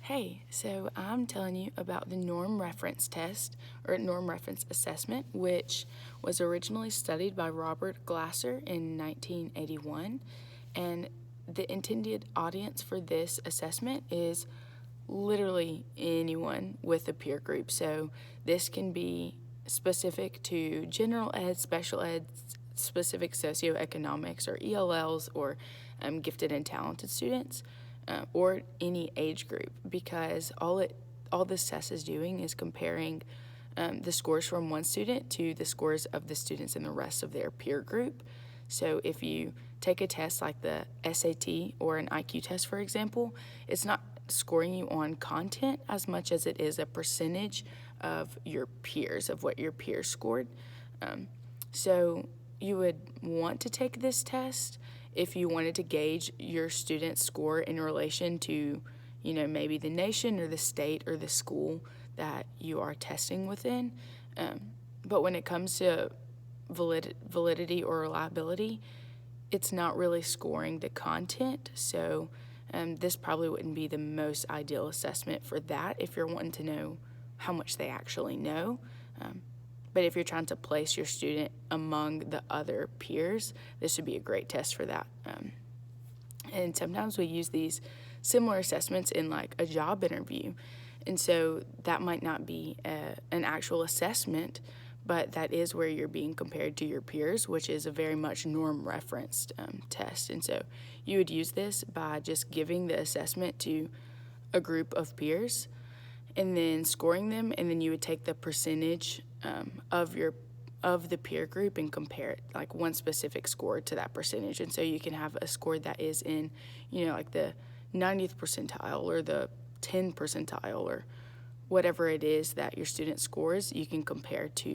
Hey, so I'm telling you about the norm reference test or norm reference assessment, which was originally studied by Robert Glasser in 1981. And the intended audience for this assessment is literally anyone with a peer group. So this can be specific to general ed, special ed, specific socioeconomics or ELLs or gifted and talented students or any age group, because all this test is doing is comparing the scores from one student to the scores of the students in the rest of their peer group. So if you take a test like the SAT or an IQ test, for example, it's not scoring you on content as much as it is a percentage of your peers, of what your peers scored. So you would want to take this test if you wanted to gauge your student's score in relation to, maybe the nation or the state or the school that you are testing within. But when it comes to validity or reliability, it's not really scoring the content. So this probably wouldn't be the most ideal assessment for that if you're wanting to know how much they actually know. But if you're trying to place your student among the other peers, this would be a great test for that. And sometimes we use these similar assessments in like a job interview. And so that might not be an actual assessment, but that is where you're being compared to your peers, which is a very much norm referenced test. And so you would use this by just giving the assessment to a group of peers and then scoring them, and then you would take the percentage of the peer group and compare it, like one specific score to that percentage. And so you can have a score that is in, like the 90th percentile or the 10th percentile or whatever it is that your student scores, you can compare to